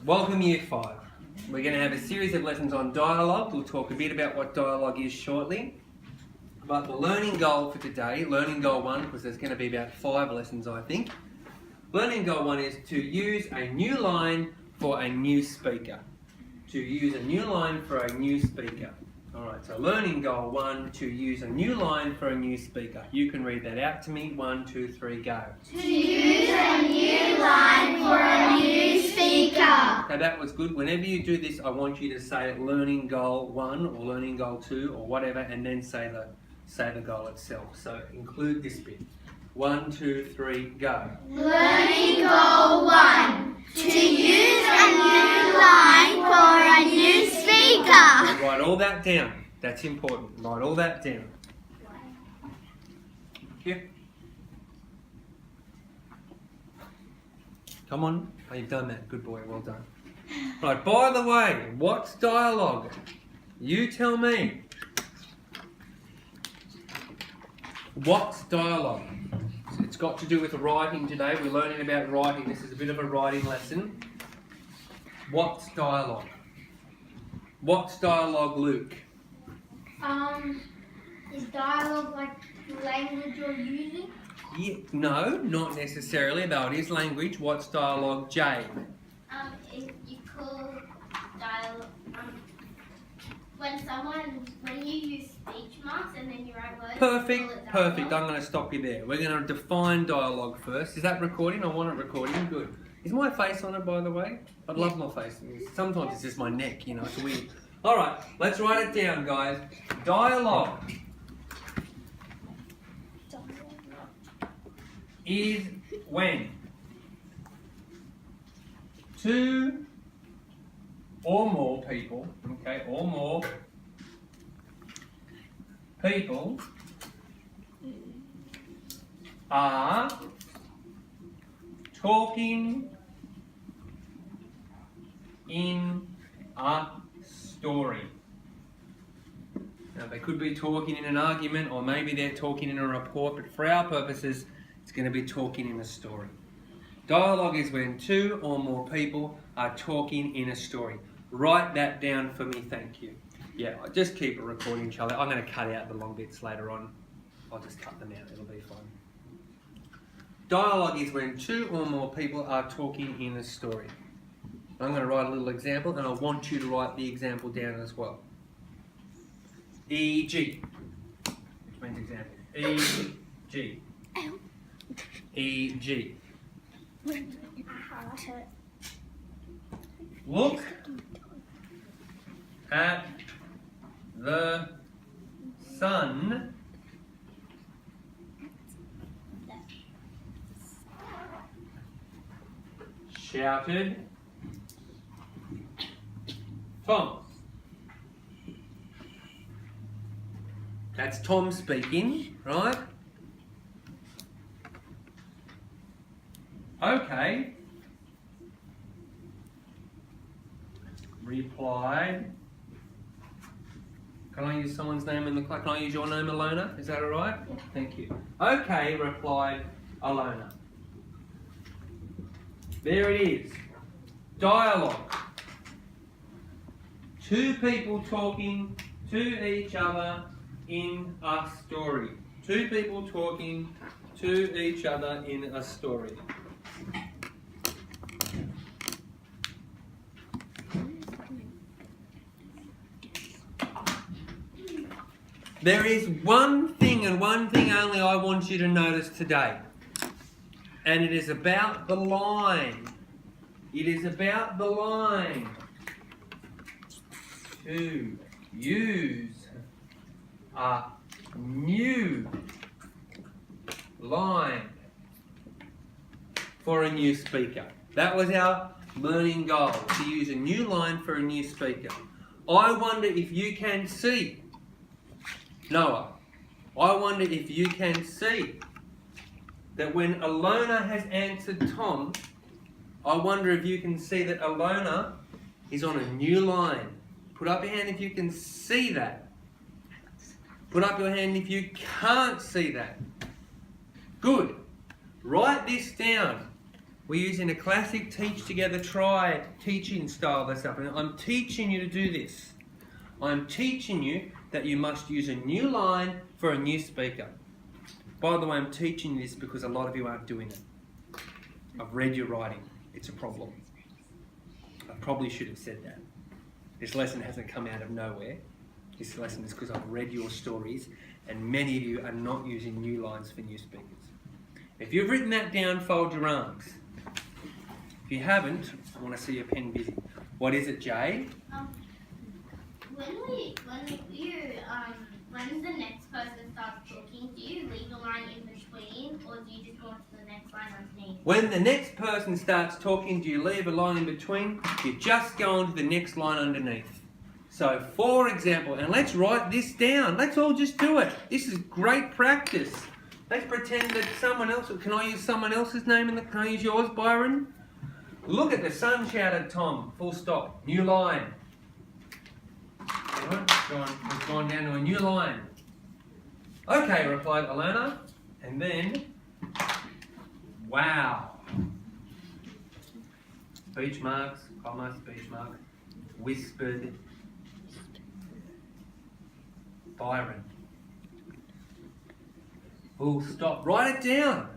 Welcome Year 5. We're going to have a series of lessons on dialogue. We'll talk a bit about what dialogue is shortly. But the learning goal for today, learning goal 1, because there's going to be about 5 lessons I think. Learning goal 1 is to use a new line for a new speaker. To use a new line for a new speaker. Alright, so learning goal 1, to use a new line for a new speaker. You can read that out to me. 1, 2, 3, go. To use a new line for a new speaker. Now that was good. Whenever you do this, I want you to say learning goal 1 or learning goal 2 or whatever, and then say the goal itself. So include this bit. 1, 2, 3, go. Learning goal 1. To use a new line for a new speaker. Write all that down. That's important. Write all that down. Here. Come on. Oh, you've done that. Good boy. Well done. Right, by the way, what's dialogue? You tell me. What's dialogue? It's got to do with writing today. We're learning about writing. This is a bit of a writing lesson. What's dialogue? What's dialogue, Luke? Is dialogue like language you're using? Yeah, no, not necessarily, though it is language. What's dialogue, Jade? If you call dialogue, when you use speech marks and then you write words. Perfect. I'm going to stop you there. We're going to define dialogue first. Is that recording? I want it recording. Good. Is my face on it, by the way? I'd love my face. Sometimes it's just my neck, you know, it's weird. Alright, let's write it down, guys. Dialogue is when two or more people, okay, or more people are talking in a story. Now they could be talking in an argument, or maybe they're talking in a report, but for our purposes it's going to be talking in a story. Dialogue is when two or more people are talking in a story. Write that down for me, thank you. Yeah, just keep it recording, Charlie. I'm going to cut out the long bits later on. I'll just cut them out, it'll be fine. Dialogue is when two or more people are talking in a story. I'm going to write a little example, and I want you to write the example down as well. E.g. which means example. E.g. E.g. Look at the sun shouted Tom. That's Tom speaking, right? Okay. Replied. Can I use someone's name in the class? Can I use your name, Alona? Is that alright? Yeah. Thank you. Okay, replied Alona. There it is. Dialogue. Two people talking to each other in a story. Two people talking to each other in a story. There is one thing and one thing only I want you to notice today. And it is about the line. It is about the line. To use a new line for a new speaker. That was our learning goal, to use a new line for a new speaker. I wonder if you can see, Noah, I wonder if you can see that when Alona has answered Tom, I wonder if you can see that Alona is on a new line. Put up your hand if you can see that. Put up your hand if you can't see that. Good. Write this down. We're using a classic teach together, try teaching style this up. And I'm teaching you to do this. I'm teaching you that you must use a new line for a new speaker. By the way, I'm teaching you this because a lot of you aren't doing it. I've read your writing. It's a problem. I probably should have said that. This lesson hasn't come out of nowhere. This lesson is because I've read your stories and many of you are not using new lines for new speakers. If you've written that down, fold your arms. If you haven't, I want to see your pen busy. What is it, Jade? When the next person starts talking, do you leave a line in between, or do you just go on to the next line underneath? When the next person starts talking, do you leave a line in between? You just go on to the next line underneath. So, for example, and let's write this down. Let's all just do it. This is great practice. Let's pretend that someone else. Can I use someone else's name? Can I use yours, Byron? Look at the sun, shouted Tom. Full stop. New line. We've gone down to a new line. Okay, replied Alana. And then, wow. Speech marks, comma, speech mark. Whispered Byron. Full stop. Write it down.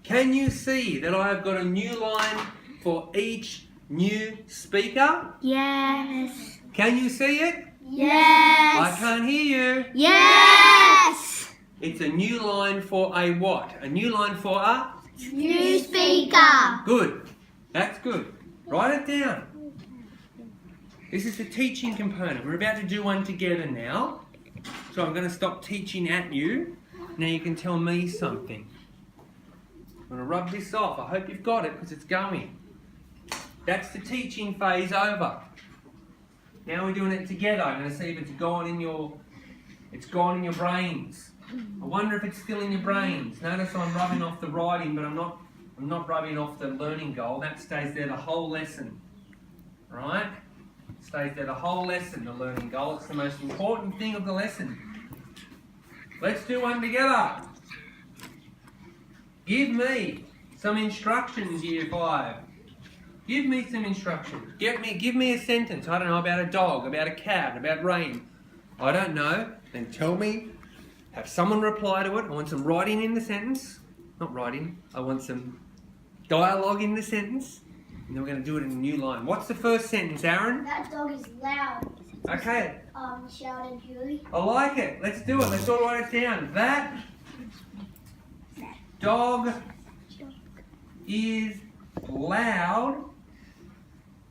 Can you see that I have got a new line for each new speaker? Yes. Can you see it? Yes. I can't hear you. Yes. It's a new line for a what? A new line for a? New speaker. Good. That's good. Write it down. This is the teaching component. We're about to do one together now. So I'm going to stop teaching at you. Now you can tell me something. I'm going to rub this off. I hope you've got it because it's going. That's the teaching phase over. Now we're doing it together. I'm going to see if it's gone in your brains. I wonder if it's still in your brains. Notice I'm rubbing off the writing, but I'm not rubbing off the learning goal. That stays there the whole lesson. Right? It stays there the whole lesson, the learning goal. It's the most important thing of the lesson. Let's do one together. Give me some instructions, Year 5. Give me some instructions. Give me a sentence. I don't know, about a dog, about a cat, about rain. I don't know. Then tell me. Have someone reply to it. I want some writing in the sentence. Not writing. I want some dialogue in the sentence. And then we're going to do it in a new line. What's the first sentence, Aaron? That dog is loud. Okay. Shouted Julie. I like it. Let's do it. Let's all write it down. That dog is loud.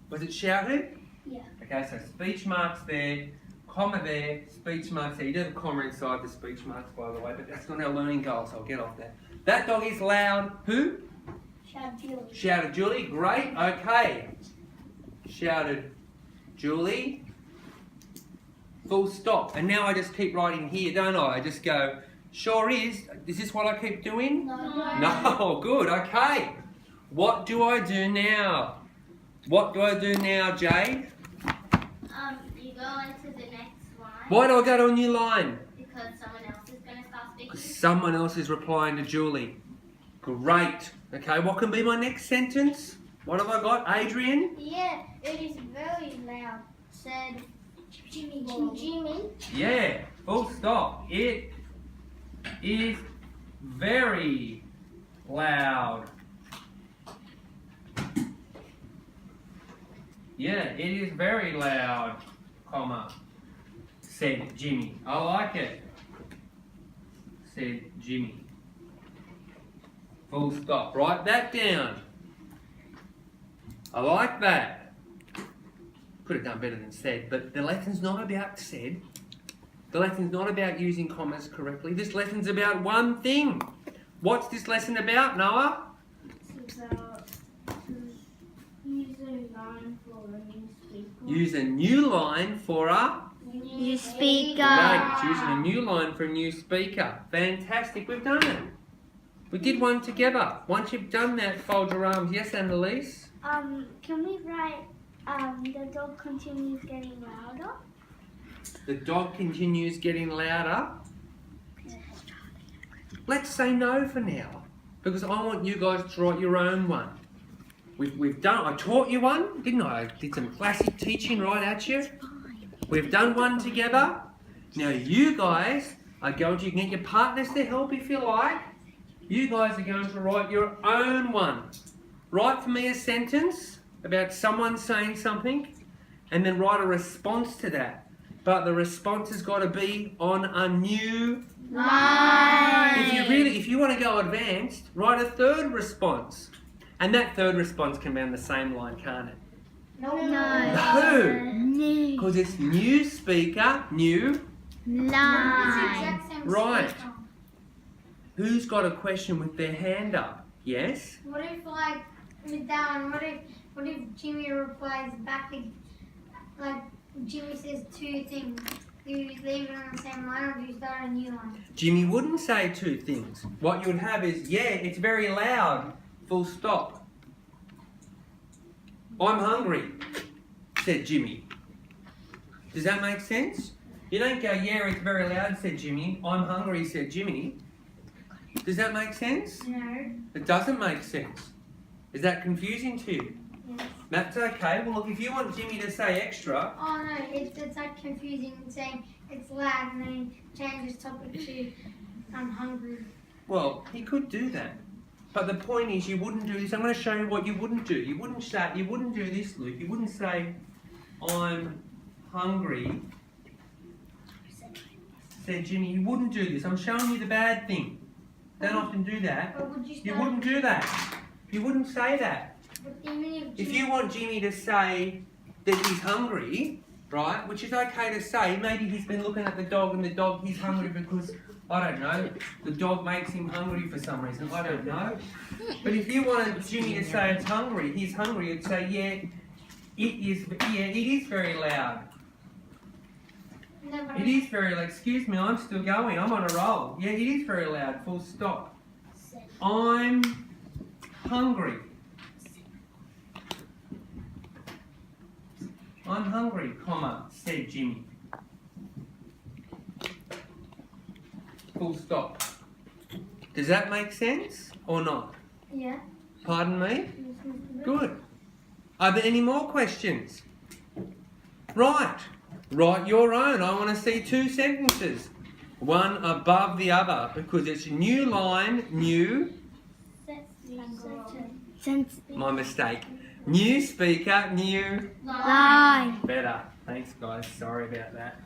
Was it shouted? Yeah. Okay, so speech marks there, comma there, speech marks there. You do have a comma inside the speech marks, by the way, but that's not our learning goal, so I'll get off that. That dog is loud. Who? Shouted Julie. Shouted Julie. Great. Okay. Shouted Julie. Full stop. And now I just keep writing here, don't I? I just go, sure is. Is this what I keep doing? No. Good. Okay. What do I do now? What do I do now, Jade? You go into the next line. Why do I go to a new line? Because someone else is going to start speaking. Because someone else is replying to Julie. Great. Okay, what can be my next sentence? What have I got, Adrian? Yeah, it is very loud. Said Jimmy. Yeah, full stop. It is very loud. Yeah, it is very loud, comma, said Jimmy. I like it, said Jimmy. Full stop. Write that down. I like that. Could have done better than said, but the lesson's not about said. The lesson's not about using commas correctly. This lesson's about one thing. What's this lesson about, Noah? It's about use a line for a new speaker. Use a new line for a... New speaker. Right, using a new line for a new speaker. Fantastic, we've done it. We did one together. Once you've done that, fold your arms. Yes, Annalise? Can we write, the dog continues getting louder? The dog continues getting louder. Let's say no for now. because I want you guys to write your own one. I taught you one, didn't I? I did some classic teaching right at you. We've done one together. Now you guys are going to, you can get your partners to help if you like. You guys are going to write your own one. Write for me a sentence about someone saying something and then write a response to that. But the response has got to be on a new line. If you want to go advanced, write a third response. And that third response can be on the same line, can't it? No. No. Because it's new speaker, new. Line. Right. Who's got a question with their hand up? Yes? What if, like, with that one, what if Jimmy replies back, like, Jimmy says two things? Do you leave it on the same line or do you start a new one? Jimmy wouldn't say two things. What you would have is, yeah, it's very loud. Full stop. I'm hungry, said Jimmy. Does that make sense? You don't go, yeah, it's very loud, said Jimmy. I'm hungry, said Jimmy. Does that make sense? No. It doesn't make sense. Is that confusing to you? Yes. That's okay. Well, look, if you want Jimmy to say extra, Oh no, it's like confusing saying it's loud and then change his topic to I'm hungry. well, he could do that. But the point is, you wouldn't do this. I'm going to show you what you wouldn't do. You wouldn't do this, Luke. You wouldn't say, I'm hungry, said Jimmy. You wouldn't do this. I'm showing you the bad thing. Don't often do that. But would you You start? wouldn't do that. You wouldn't say that. But even If you want Jimmy to say that he's hungry, right, which is okay to say, maybe he's been looking at the dog and the dog, he's hungry because, I don't know, the dog makes him hungry for some reason, I don't know. But if you wanted Jimmy to say it's hungry, he's hungry, you'd say, yeah, it is very loud. No, but It is very loud. Excuse me, I'm still going, I'm on a roll. Yeah, it is very loud, full stop. I'm hungry. I'm hungry, comma, said Jimmy. Full stop. Does that make sense or not? Yeah. Pardon me? Good. Are there any more questions? Right. Write your own. I want to see two sentences. One above the other because it's new line, new. My mistake. New speaker, new. Line. Better. Thanks, guys. Sorry about that.